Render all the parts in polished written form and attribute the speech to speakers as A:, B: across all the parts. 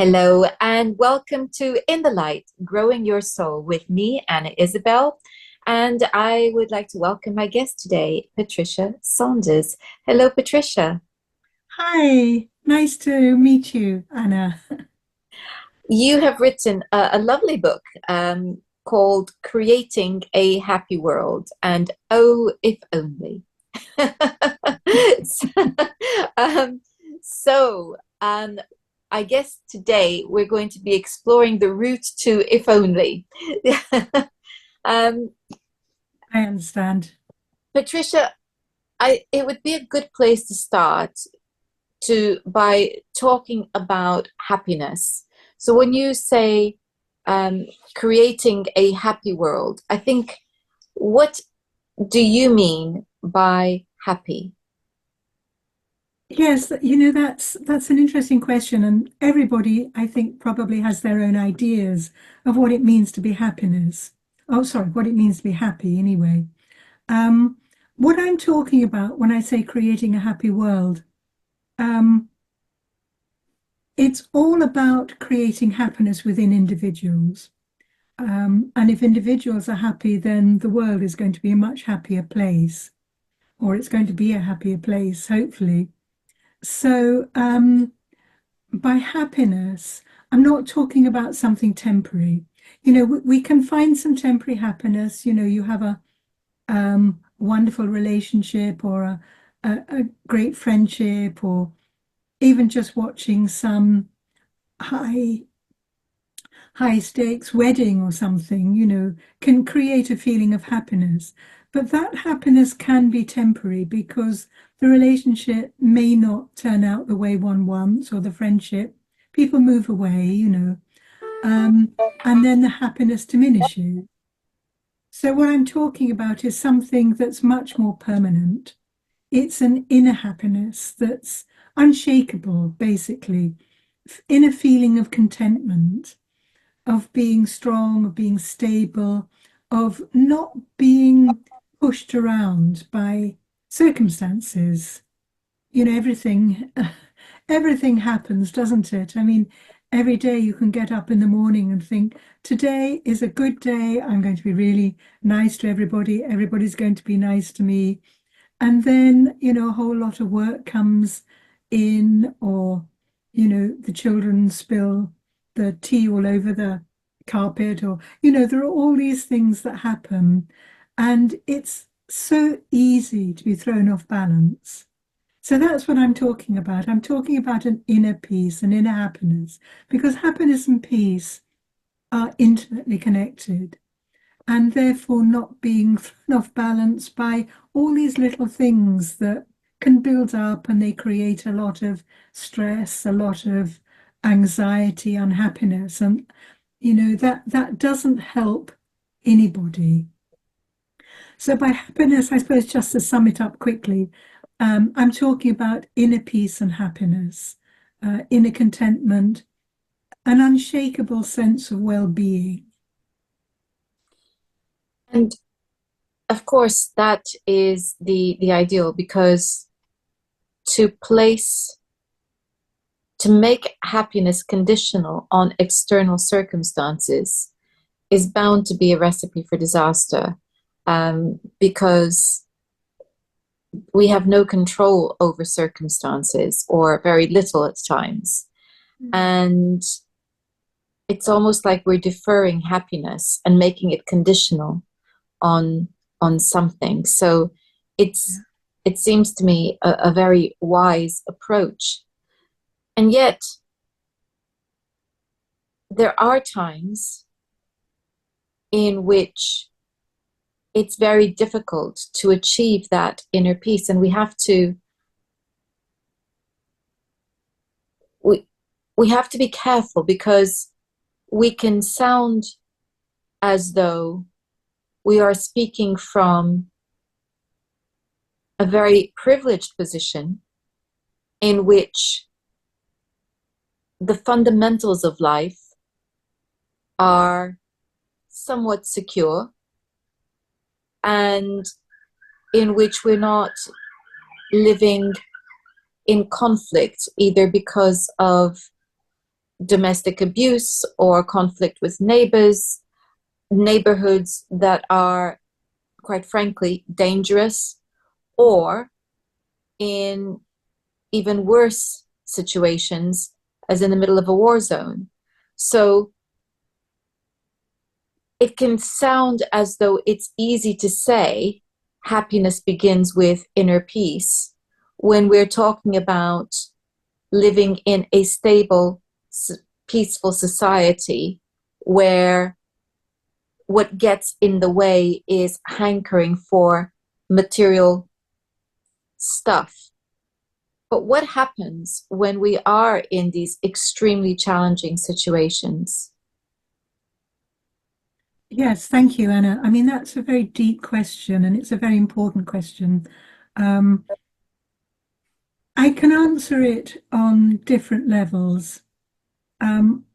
A: Hello and welcome to In the Light, Growing Your Soul with me, Anna Isabel. And I would like to welcome my guest today, Patricia Saunders. Hello, Patricia.
B: Hi, nice to meet you, Anna.
A: You have written a lovely book called Creating a Happy World. And oh, if only. so, um, so, I guess today we're going to be exploring the route to if only. um,
B: I understand.
A: Patricia, it would be a good place to start to by talking about happiness. So when you say creating a happy world, I think what do you mean by happy?
B: Yes, that's an interesting question, and everybody, I think, probably has their own ideas of what it means to be happiness. Oh, sorry, what it means to be happy anyway. Um, what I'm talking about when I say creating a happy world, um, it's all about creating happiness within individuals. And if individuals are happy, then the world is going to be a much happier place, or it's going to be a happier place, hopefully. So, by happiness, I'm not talking about something temporary. We can find some temporary happiness. You have a wonderful relationship or a great friendship, or even just watching some high high stakes wedding or something, can create a feeling of happiness. But that happiness can be temporary because the relationship may not turn out the way one wants, or the friendship. People move away, um, and then the happiness diminishes. So, what I'm talking about is something that's much more permanent. It's an inner happiness that's unshakable, basically, inner feeling of contentment, of being strong, of being stable, of not being pushed around by circumstances. Everything everything happens, doesn't it? I mean, every day you can get up in the morning and think, today is a good day. I'm going to be really nice to everybody. Everybody's going to be nice to me. And then, a whole lot of work comes in, or, the children spill the tea all over the carpet, or, there are all these things that happen. And it's so easy to be thrown off balance. So that's what I'm talking about. I'm talking about an inner peace, an inner happiness, because happiness and peace are intimately connected, and therefore not being thrown off balance by all these little things that can build up, and they create a lot of stress, a lot of anxiety, unhappiness, and that doesn't help anybody. So by happiness, I suppose, just to sum it up quickly, I'm talking about inner peace and happiness, inner contentment, an unshakable sense of well-being.
A: And of course, that is the ideal because to place to make happiness conditional on external circumstances is bound to be a recipe for disaster because we have no control over circumstances or very little at times. And it's almost like we're deferring happiness and making it conditional on something. So it's it seems to me a very wise approach. And yet there are times in which it's very difficult to achieve that inner peace, and we we have to be careful because we can sound as though we are speaking from a very privileged position in which the fundamentals of life are somewhat secure and in which we're not living in conflict either because of domestic abuse or conflict with neighbors, neighborhoods that are, quite frankly, dangerous, or in even worse situations, as in the middle of a war zone. So it can sound as though it's easy to say happiness begins with inner peace when we're talking about living in a stable, peaceful society where what gets in the way is hankering for material stuff. But what happens when we are in these extremely challenging situations?
B: Yes, thank you, Anna. I mean, that's a very deep question, and it's a very important question. Um, I can answer it on different levels. Um,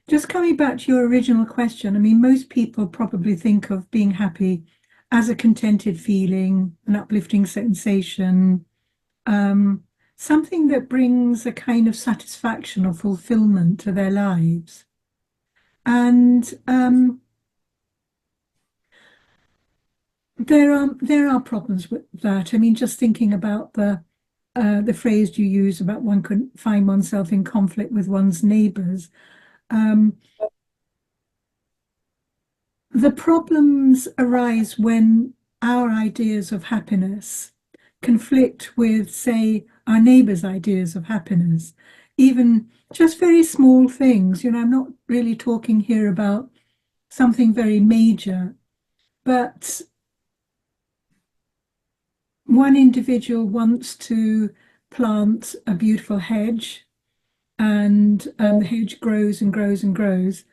B: just coming back to your original question, I mean, most people probably think of being happy as a contented feeling, an uplifting sensation, um, something that brings a kind of satisfaction or fulfillment to their lives. And there are problems with that. I mean, just thinking about the phrase you use about one could find oneself in conflict with one's neighbours. Um, the problems arise when our ideas of happiness conflict with, say, our neighbours' ideas of happiness. Even just very small things. You know, I'm not really talking here about something very major, but one individual wants to plant a beautiful hedge, and the hedge grows and grows and grows,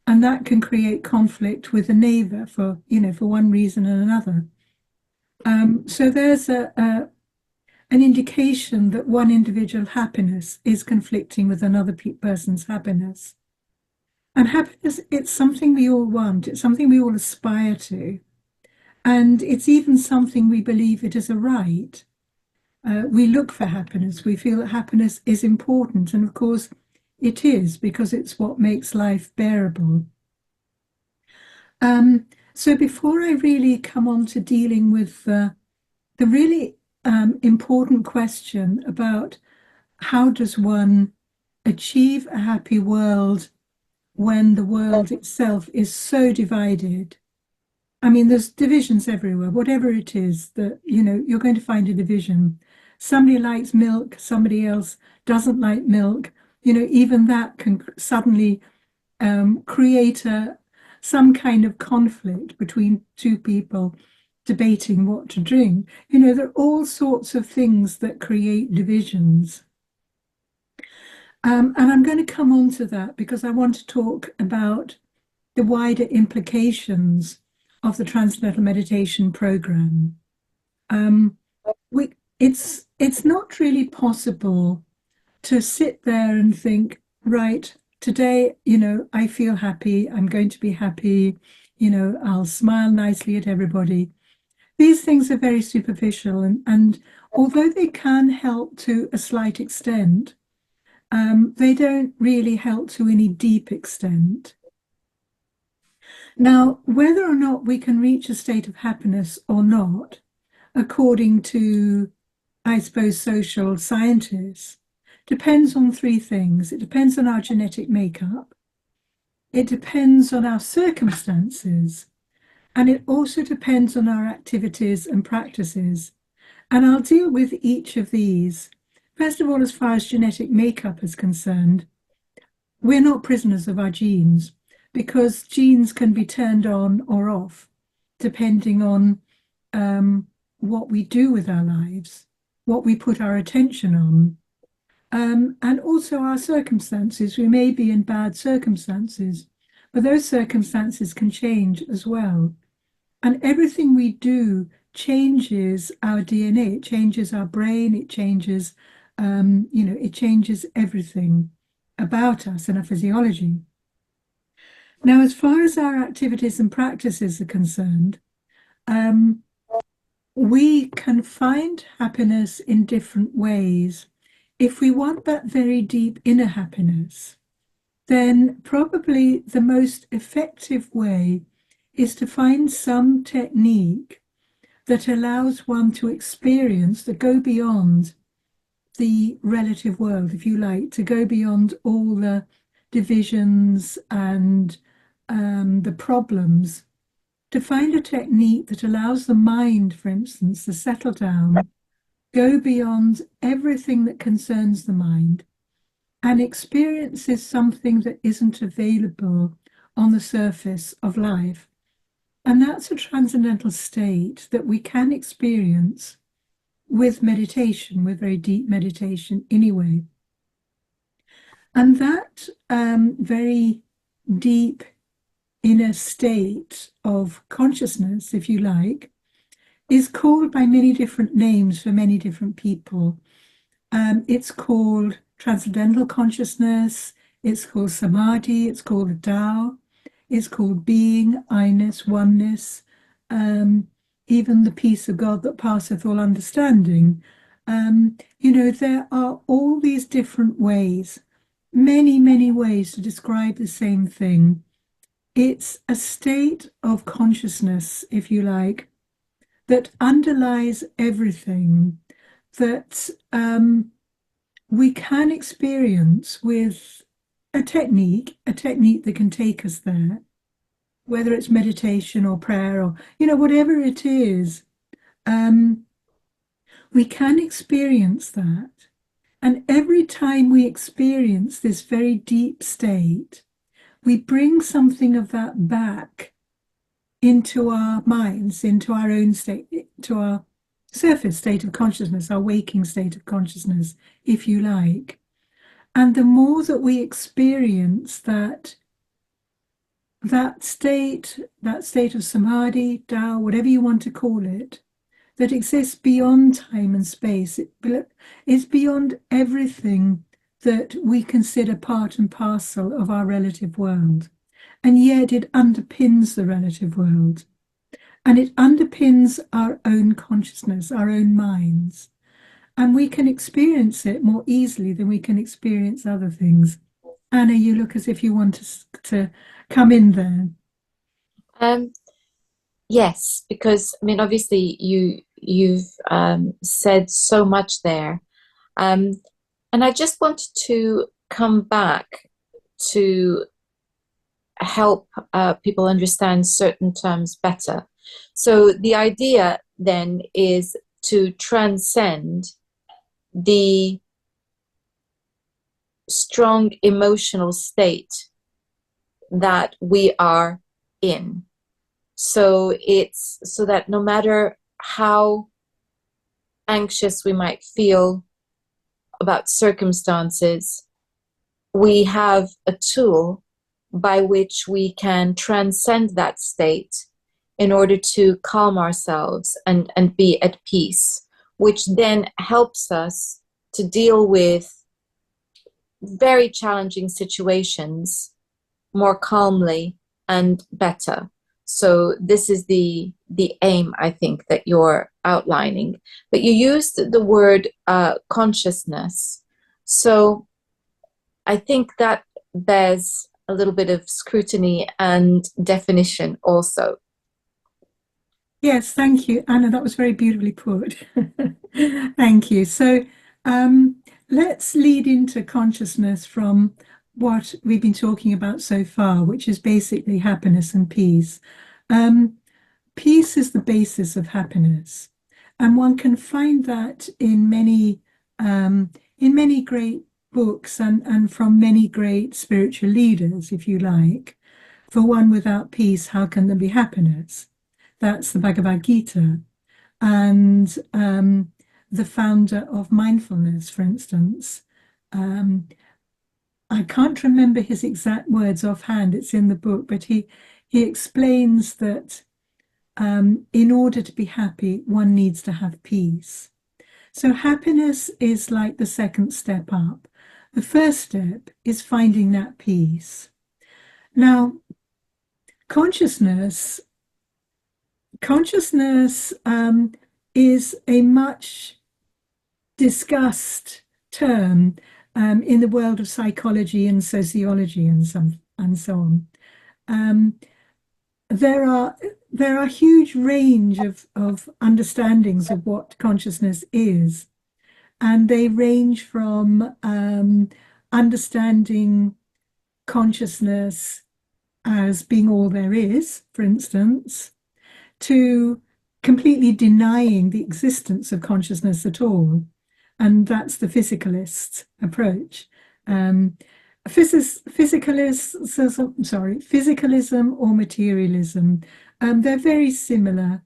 B: and that can create conflict with a neighbor for, you know, for one reason and another. So there's an indication that one individual happiness is conflicting with another person's happiness. And happiness, it's something we all want, it's something we all aspire to, and it's even something we believe it is a right. We look for happiness. We feel that happiness is important. And of course, it is, because it's what makes life bearable. So before I really come on to dealing with the really important question about how does one achieve a happy world when the world itself is so divided. I mean, there's divisions everywhere, whatever it is that, you know, you're going to find a division. Somebody likes milk, somebody else doesn't like milk. You know, even that can suddenly create some kind of conflict between two people debating what to drink. You know, there are all sorts of things that create divisions. And I'm going to come on to that because I want to talk about the wider implications of the Transcendental Meditation program. Um, it's not really possible to sit there and think, right, today, you know, I feel happy, I'm going to be happy, you know, I'll smile nicely at everybody. These things are very superficial, and although they can help to a slight extent, they don't really help to any deep extent. Now, whether or not we can reach a state of happiness or not, according to, I suppose, social scientists, depends on three things. It depends on our genetic makeup, it depends on our circumstances, and it also depends on our activities and practices. And I'll deal with each of these. First of all, as far as genetic makeup is concerned, we're not prisoners of our genes, because genes can be turned on or off depending on what we do with our lives, what we put our attention on, and also our circumstances. We may be in bad circumstances, but those circumstances can change as well. And everything we do changes our DNA, it changes our brain, it changes, you know, it changes everything about us and our physiology. Now, as far as our activities and practices are concerned, um, we can find happiness in different ways. If we want that very deep inner happiness, then probably the most effective way is to find some technique that allows one to experience, to go beyond the relative world, if you like, to go beyond all the divisions and the problems, to find a technique that allows the mind, for instance, to settle down, go beyond everything that concerns the mind, and experiences something that isn't available on the surface of life. And that's a transcendental state that we can experience with meditation, with very deep meditation anyway. And that very deep inner state of consciousness, if you like, is called by many different names for many different people. It's called transcendental consciousness, it's called samadhi, it's called Tao, it's called being, I-ness, oneness, even the peace of God that passeth all understanding. There are all these different ways, many, many ways to describe the same thing. It's a state of consciousness, if you like, that underlies everything that we can experience with a technique that can take us there, whether it's meditation or prayer or, whatever it is. We can experience that. And every time we experience this very deep state, we bring something of that back into our minds, into our own state, to our surface state of consciousness, our waking state of consciousness, if you like. And the more that we experience that state of samadhi, Tao, whatever you want to call it, that exists beyond time and space, it's beyond everything that we consider part and parcel of our relative world. And yet it underpins the relative world. And it underpins our own consciousness, our own minds. And we can experience it more easily than we can experience other things. Anna, you look as if you want to come in there.
A: Yes, because I mean, obviously, you've said so much there, and I just wanted to come back to help people understand certain terms better. So the idea then is to transcend the strong emotional state that we are in. So it's so that no matter how anxious we might feel about circumstances, we have a tool by which we can transcend that state in order to calm ourselves and be at peace, which then helps us to deal with very challenging situations more calmly and better. So this is the aim, I think, that you're outlining. But you used the word consciousness. So I think that bears a little bit of scrutiny and definition also.
B: Yes, thank you, Anna. That was very beautifully put. Thank you. So let's lead into consciousness from what we've been talking about so far, which is basically happiness and peace. Peace is the basis of happiness, and one can find that in many great books and from many great spiritual leaders, if you like. For one without peace, how can there be happiness? That's the Bhagavad Gita. And the founder of mindfulness, for instance, I can't remember his exact words offhand, it's in the book, but he explains that in order to be happy, one needs to have peace. So happiness is like the second step up. The first step is finding that peace. Now, consciousness is a much discussed term, in the world of psychology and sociology and so on. Um, there are a huge range of understandings of what consciousness is, and they range from understanding consciousness as being all there is, for instance, to completely denying the existence of consciousness at all. And that's the physicalist approach. Physicalism or materialism, they're very similar.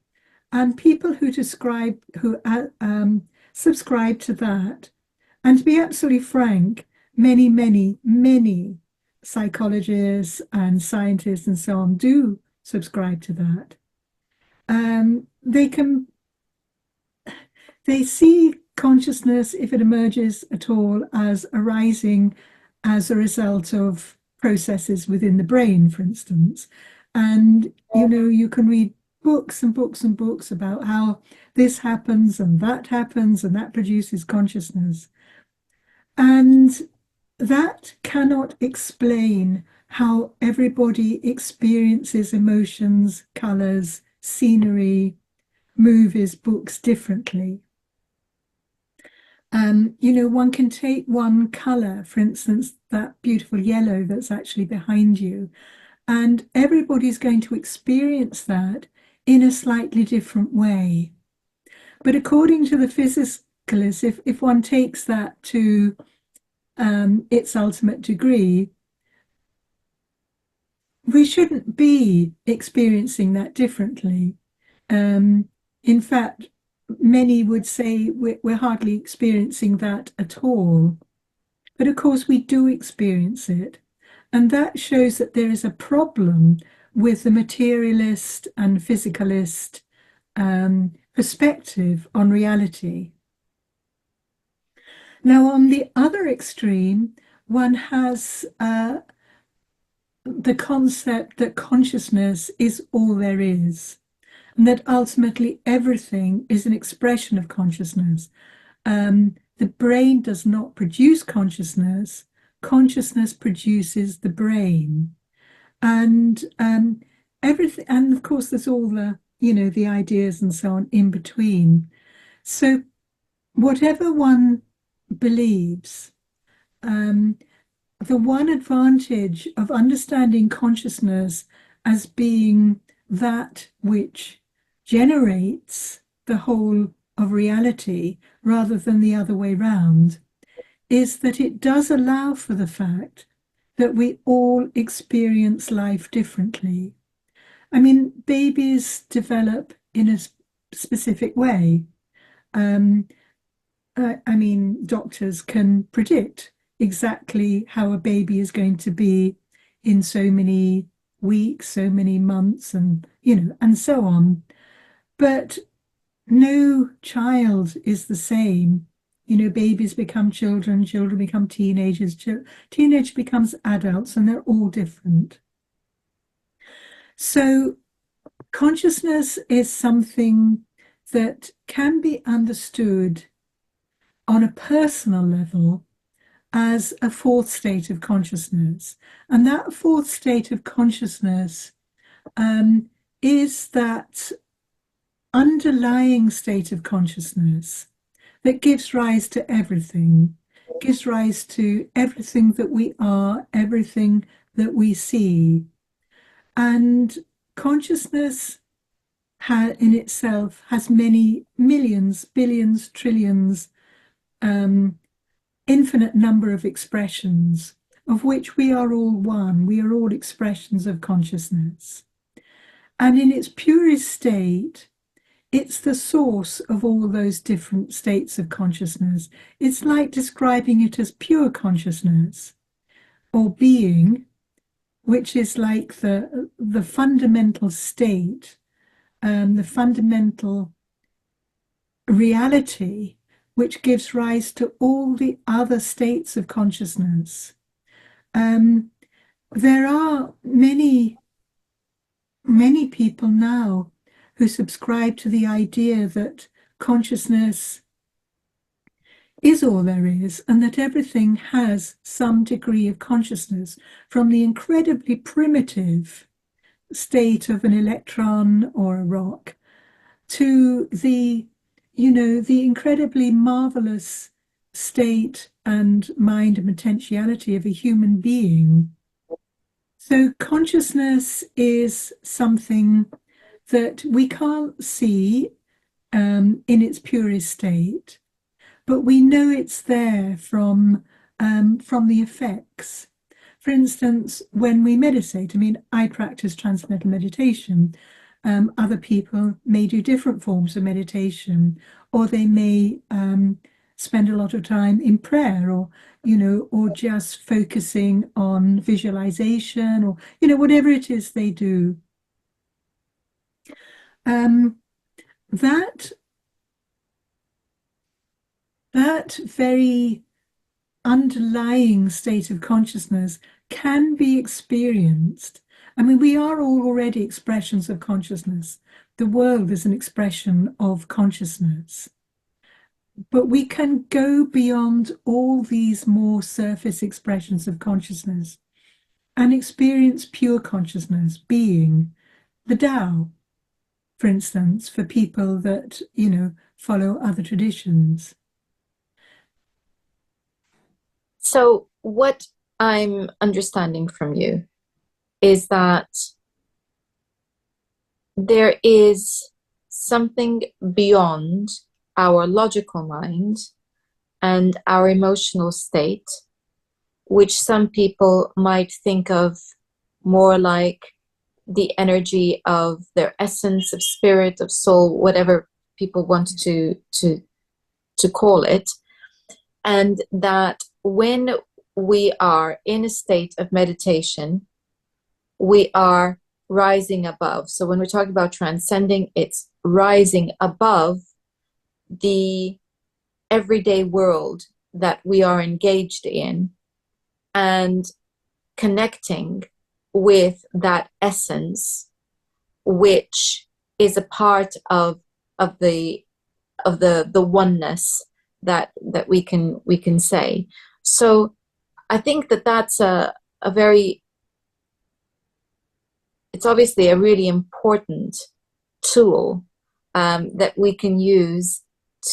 B: And people who subscribe to that, and to be absolutely frank, many psychologists and scientists and so on do subscribe to that. They see consciousness, if it emerges at all, as arising as a result of processes within the brain, for instance. And you can read books and books and books about how this happens and that produces consciousness. And that cannot explain how everybody experiences emotions, colors, scenery, movies, books differently. One can take one color, for instance, that beautiful yellow that's actually behind you, and everybody's going to experience that in a slightly different way. But according to the physicalists, if one takes that to its ultimate degree, we shouldn't be experiencing that differently. In fact, many would say we're hardly experiencing that at all. But of course, we do experience it. And that shows that there is a problem with the materialist and physicalist perspective on reality. Now, on the other extreme, one has the concept that consciousness is all there is, and that ultimately everything is an expression of consciousness. The brain does not produce consciousness. Consciousness produces the brain. And everything, and of course, there's all the ideas and so on in between. So whatever one believes, the one advantage of understanding consciousness as being that which generates the whole of reality rather than the other way round is that it does allow for the fact that we all experience life differently. I mean, babies develop in a specific way. Doctors can predict exactly how a baby is going to be in so many weeks, so many months, and so on. But no child is the same. Babies become children, children become teenagers, teenage becomes adults, and they're all different. So consciousness is something that can be understood on a personal level as a fourth state of consciousness. And that fourth state of consciousness is that underlying state of consciousness that gives rise to everything, gives rise to everything that we are, everything that we see. And consciousness in itself has many millions, billions, trillions, infinite number of expressions, of which we are all one. We are all expressions of consciousness. And in its purest state, it's the source of all those different states of consciousness. It's like describing it as pure consciousness or being, which is like the fundamental state, the fundamental reality, which gives rise to all the other states of consciousness. There are many people now who subscribe to the idea that consciousness is all there is, and that everything has some degree of consciousness, from the incredibly primitive state of an electron or a rock to the incredibly marvelous state and mind and potentiality of a human being. So consciousness is something that we can't see in its purest state, but we know it's there from the effects. For instance, when we meditate, I mean, I practice transcendental meditation. Other people may do different forms of meditation, or they may spend a lot of time in prayer, or just focusing on visualization, or whatever it is they do. Um, that that very underlying state of consciousness can be experienced. I mean, we are all already expressions of consciousness. The world is an expression of consciousness. But we can go beyond all these more surface expressions of consciousness and experience pure consciousness, being the Tao, for instance, for people that, follow other traditions.
A: So, what I'm understanding from you is that there is something beyond our logical mind and our emotional state, which some people might think of more like the energy of their essence, of spirit, of soul, whatever people want to call it. And that when we are in a state of meditation, we are rising above. So when we're talking about transcending, it's rising above the everyday world that we are engaged in and connecting with that essence, which is a part of the oneness that we can say. So I think that that's a very, it's obviously a really important tool that we can use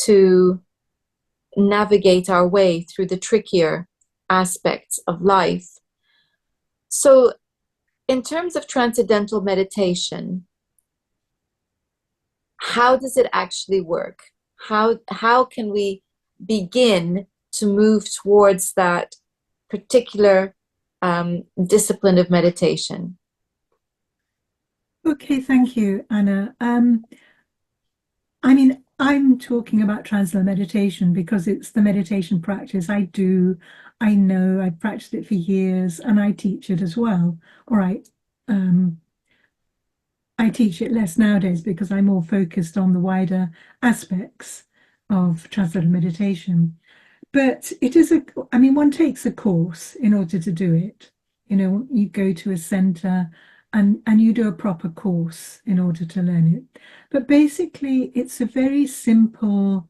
A: to navigate our way through the trickier aspects of life. So in terms of transcendental meditation, how does it actually work? How can we begin to move towards that particular discipline of meditation?
B: Okay, thank you, Anna. I mean, I'm talking about transcendental meditation because it's the meditation practice I do. I know I've practiced it for years and I teach it as well. All right. Um, I teach it less nowadays because I'm more focused on the wider aspects of transcendental meditation. But I mean, one takes a course in order to do it. You go to a center and you do a proper course in order to learn it. But basically, it's a very simple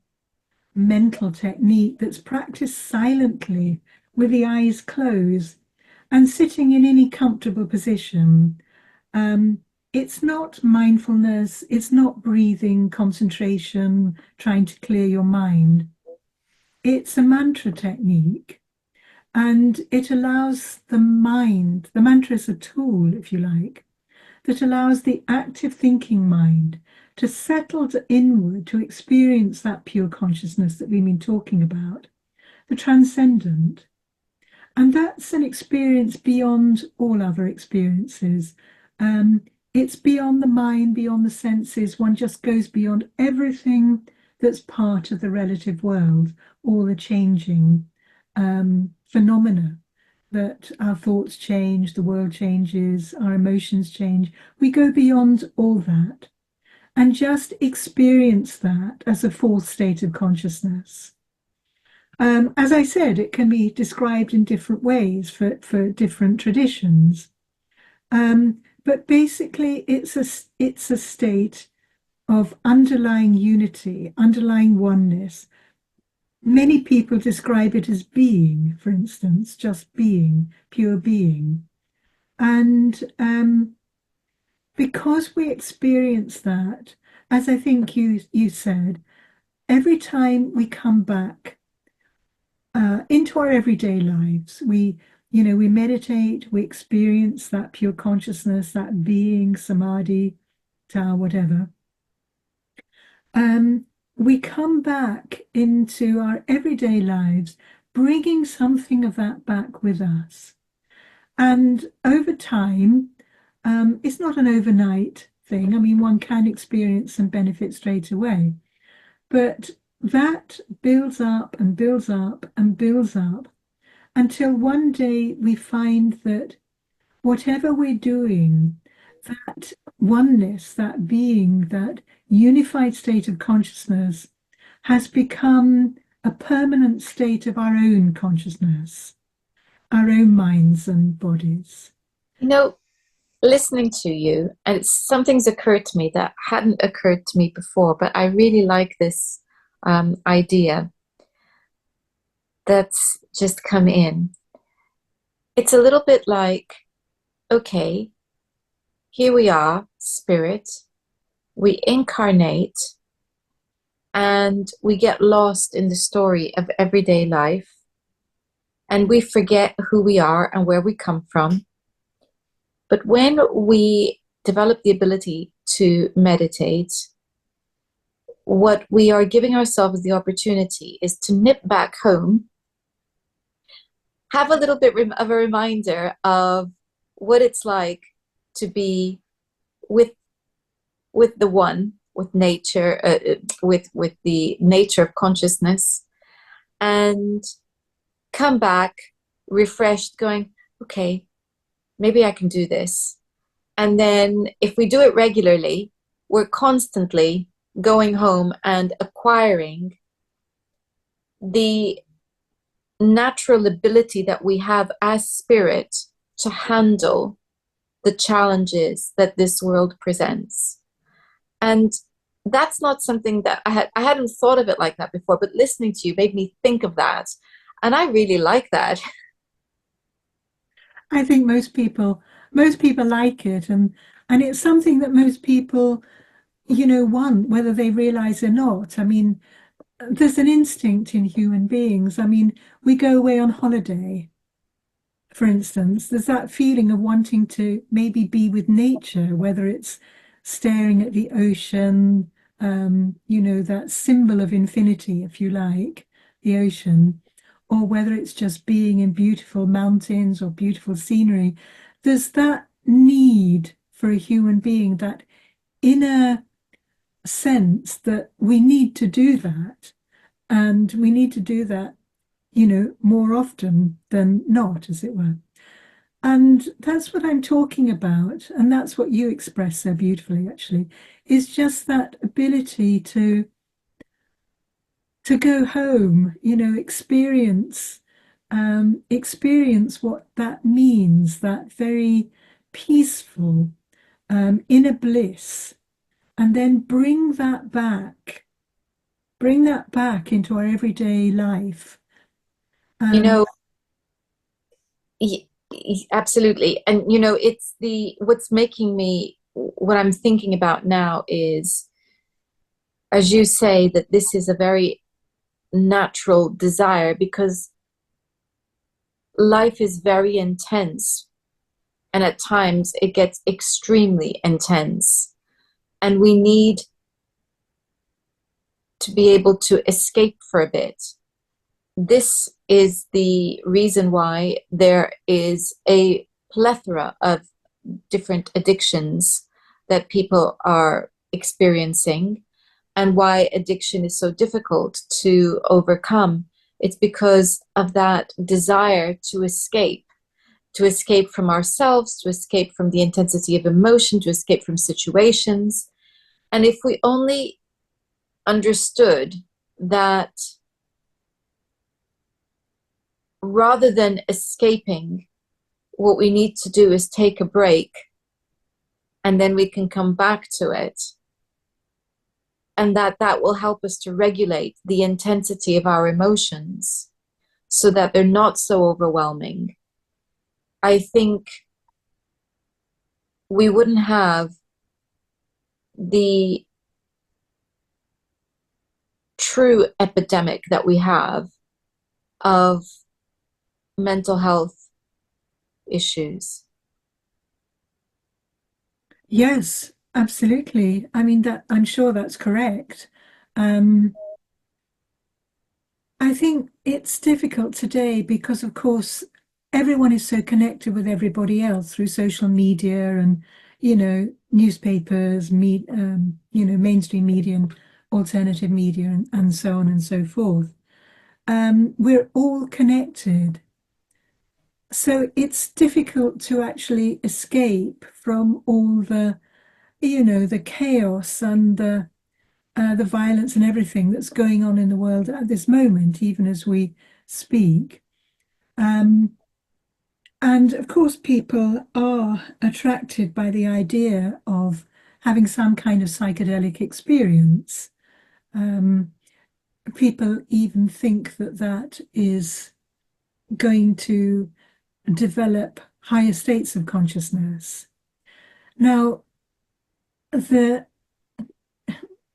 B: mental technique that's practiced silently with the eyes closed and sitting in any comfortable position. Um, it's not mindfulness, it's not breathing, concentration, trying to clear your mind. It's a mantra technique, and it allows the mantra is a tool, if you like, that allows the active thinking mind to settle inward to experience that pure consciousness that we've been talking about, the transcendent. And that's an experience beyond all other experiences. It's beyond the mind, beyond the senses. One just goes beyond everything that's part of the relative world, all the changing phenomena that our thoughts change, the world changes, our emotions change. We go beyond all that and just experience that as a fourth state of consciousness. As I said, it can be described in different ways for different traditions. But basically, it's a state of underlying unity, underlying oneness, many people describe it as being, for instance, just being, pure being. And because we experience that, as I think you said, every time we come back into our everyday lives, we meditate, we experience that pure consciousness, that being, samadhi, Tao, whatever. We come back into our everyday lives, bringing something of that back with us. And over time, it's not an overnight thing. I mean, one can experience some benefit straight away, but that builds up and builds up and builds up until one day we find that whatever we're doing, that oneness, that being, that unified state of consciousness has become a permanent state of our own consciousness, our own minds and bodies.
A: You know, listening to you, and something's occurred to me that hadn't occurred to me before, but I really like this idea that's just come in. It's a little bit like, okay, here we are, spirit, we incarnate, and we get lost in the story of everyday life, and we forget who we are and where we come from. But when we develop the ability to meditate, what we are giving ourselves the opportunity is to nip back home, have a little bit of a reminder of what it's like to be with the one, with nature, with the nature of consciousness, and come back refreshed, going, okay, maybe I can do this. And then if we do it regularly, we're constantly going home and acquiring the natural ability that we have as spirit to handle the challenges that this world presents. And that's not something that I hadn't thought of it like that before, but listening to you made me think of that. And I really like that.
B: I think most people like it, and it's something that most people, want, whether they realize or not. I mean, there's an instinct in human beings. I mean, we go away on holiday, for instance, there's that feeling of wanting to maybe be with nature, whether it's staring at the ocean, that symbol of infinity, if you like, the ocean, or whether it's just being in beautiful mountains or beautiful scenery. There's that need for a human being, that inner sense that we need to do that. And we need to do that, more often than not, as it were. And that's what I'm talking about. And that's what you express so beautifully, actually, is just that ability to go home, experience what that means, that very peaceful inner bliss, and then bring that back into our everyday life.
A: You
B: Um,
A: know, absolutely. And, it's what's making me, what I'm thinking about now is, as you say, that this is a very natural desire because life is very intense. And at times it gets extremely intense. And we need to be able to escape for a bit. This is the reason why there is a plethora of different addictions that people are experiencing, and why addiction is so difficult to overcome. It's because of that desire to escape from ourselves, to escape from the intensity of emotion, to escape from situations. And if we only understood that rather than escaping, what we need to do is take a break, and then we can come back to it. and that will help us to regulate the intensity of our emotions so that they're not so overwhelming. I think we wouldn't have the true epidemic that we have of mental health issues.
B: Yes, absolutely. I mean that I'm sure that's correct. Um, I think it's difficult today because, of course, everyone is so connected with everybody else through social media and, newspapers, mainstream media and alternative media and so on and so forth. We're all connected. So it's difficult to actually escape from all the chaos and the violence and everything that's going on in the world at this moment, even as we speak. Um, and of course, people are attracted by the idea of having some kind of psychedelic experience. Um, People even think that that is going to develop higher states of consciousness. Now, the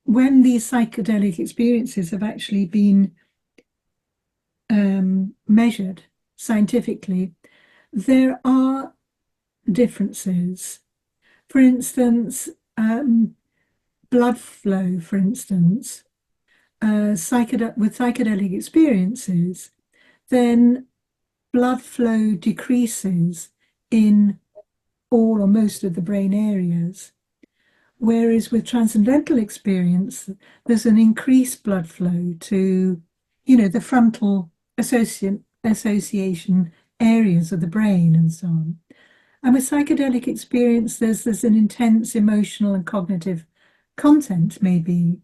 B: when these psychedelic experiences have actually been measured scientifically, there are differences. For instance, blood flow, for instance, with psychedelic experiences, then blood flow decreases in all or most of the brain areas. Whereas with transcendental experience, there's an increased blood flow to, the frontal association areas of the brain and so on. And with psychedelic experience, there's an intense emotional and cognitive content, maybe.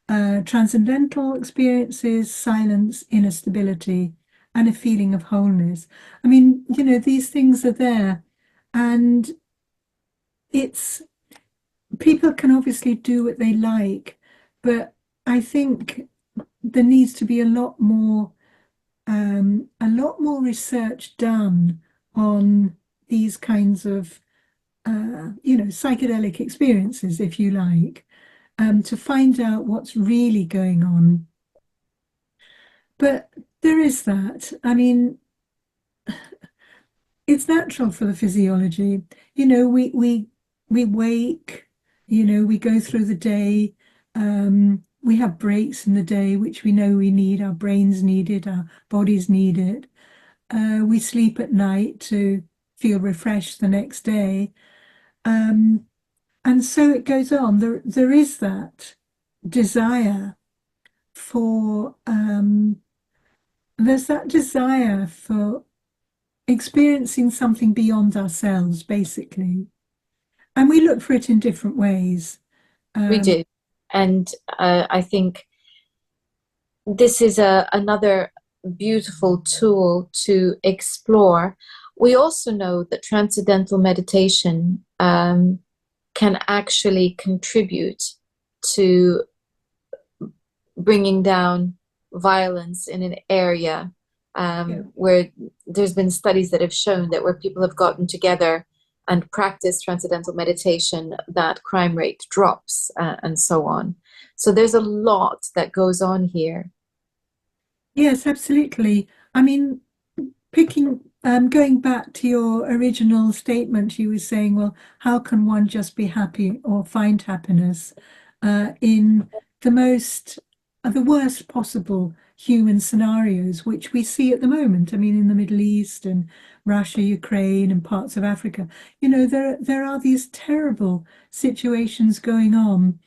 B: Transcendental experiences, silence, inner stability, and a feeling of wholeness. I mean, these things are there. And it's people can obviously do what they like, but I think there needs to be a lot more research done on these kinds of, psychedelic experiences, if you like, to find out what's really going on. But there is that. I mean, it's natural for the physiology. We wake, we go through the day. We have breaks in the day, which we know we need. Our brains need it, our bodies need it. We sleep at night to feel refreshed the next day. Um, and so it goes on. There is that desire for, there's that desire for experiencing something beyond ourselves, basically. And we look for it in different ways.
A: We
B: Um,
A: do. And I think this is another beautiful tool to explore. We also know that transcendental meditation can actually contribute to bringing down violence in an area
B: yeah.
A: where there's been studies that have shown that where people have gotten together and practiced transcendental meditation, that crime rate drops and so on. So there's a lot that goes on here.
B: Yes, absolutely. I mean, going back to your original statement, you were saying, well, how can one just be happy or find happiness in the most, the worst possible human scenarios, which we see at the moment? I mean, in the Middle East and Russia, Ukraine, and parts of Africa, there are these terrible situations going on.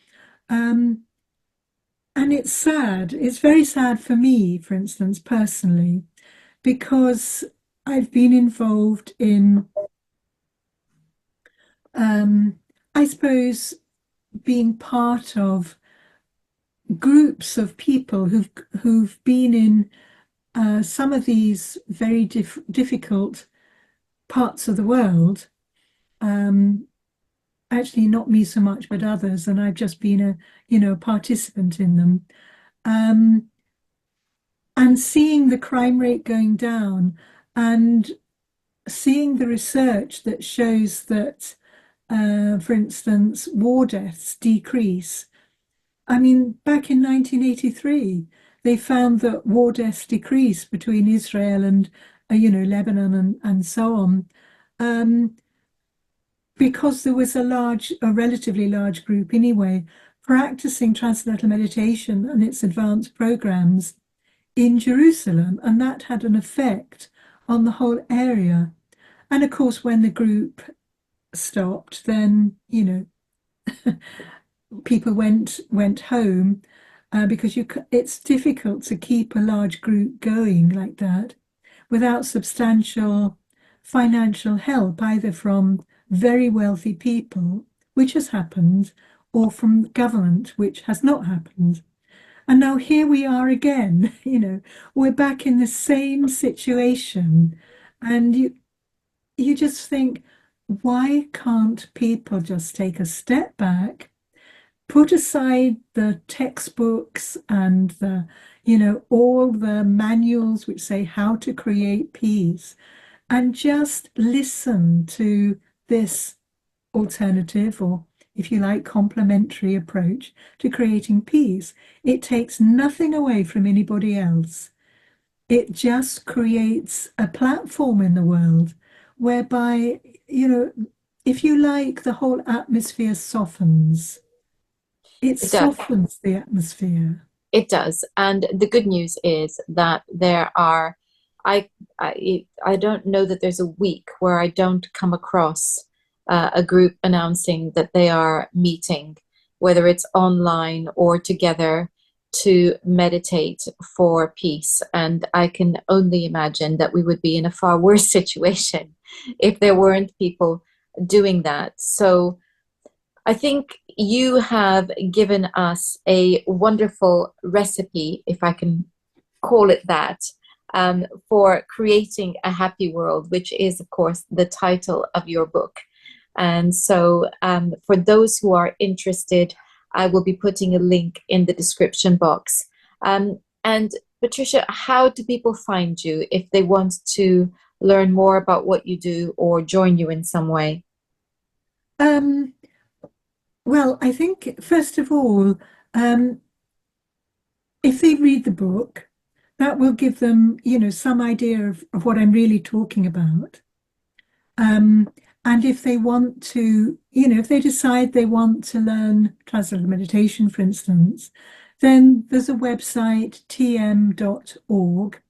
B: Um, and it's sad. It's very sad for me, for instance, personally, because I've been involved in, I suppose, being part of groups of people who've been in some of these very difficult parts of the world, um, actually not me so much, but others, and I've just been a participant in them. Um, and seeing the crime rate going down and seeing the research that shows that, for instance, war deaths decrease. I mean, back in 1983, they found that war deaths decreased between Israel and, Lebanon and so on, um, because there was a relatively large group anyway, practicing transcendental meditation and its advanced programs in Jerusalem, and that had an effect on the whole area. And of course, when the group stopped, then people went home because it's difficult to keep a large group going like that without substantial financial help, either from very wealthy people, which has happened, or from government, which has not happened. And now here we are again, we're back in the same situation. And you just think, why can't people just take a step back, put aside the textbooks and all the manuals which say how to create peace, and just listen to this alternative, or if you like, complementary approach to creating peace? It takes nothing away from anybody else. It just creates a platform in the world whereby, if you like, the whole atmosphere softens. It
A: It does.
B: softens the atmosphere.
A: It does. And the good news is that there are, I don't know that there's a week where I don't come across a group announcing that they are meeting, whether it's online or together, to meditate for peace. And I can only imagine that we would be in a far worse situation if there weren't people doing that. So I think you have given us a wonderful recipe, if I can call it that, for creating a happy world, which is, of course, the title of your book. And so, for those who are interested, I will be putting a link in the description box. And Patricia, how do people find you if they want to learn more about what you do or join you in some way?
B: Um, well, I think, first of all, um, if they read the book, that will give them, some idea of what I'm really talking about. Um, and if they want to, if they decide they want to learn transcendental meditation, for instance, then there's a website, tm.org.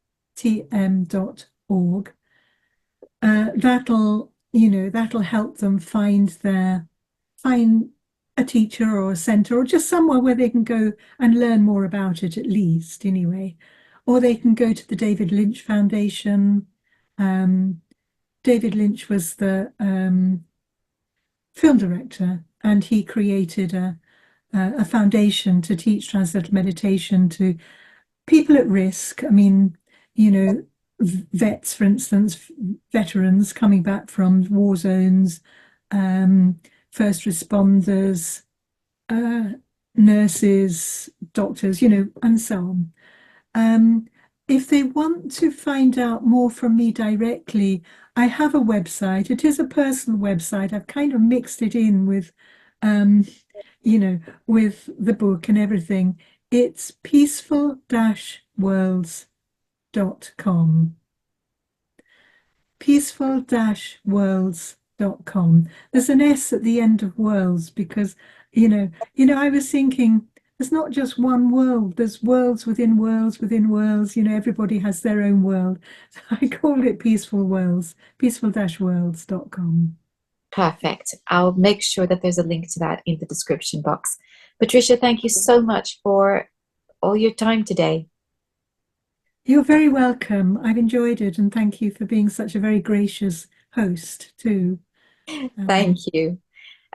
B: That'll help them find a teacher or a center, or just somewhere where they can go and learn more about it, at least anyway. Or they can go to the David Lynch Foundation. Um, David Lynch was the film director, and he created a foundation to teach transcendental meditation to people at risk. I mean, vets, for instance, veterans coming back from war zones, first responders, uh, nurses, doctors, and so on. Um, if they want to find out more from me directly, I have a website. It is a personal website. I've kind of mixed it in with, um, with the book and everything. It's peaceful-worlds.com. Peaceful-worlds.com. There's an S at the end of worlds because, I was thinking there's not just one world, there's worlds within worlds within worlds. Everybody has their own world. So I called it Peaceful Worlds, peaceful-worlds.com.
A: Perfect. I'll make sure that there's a link to that in the description box. Patricia, thank you so much for all your time today.
B: You're very welcome. I've enjoyed it, and thank you for being such a very gracious host too.
A: Thank you.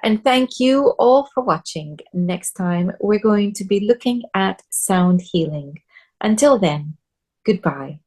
A: And thank you all for watching. Next time, we're going to be looking at sound healing. Until then, goodbye.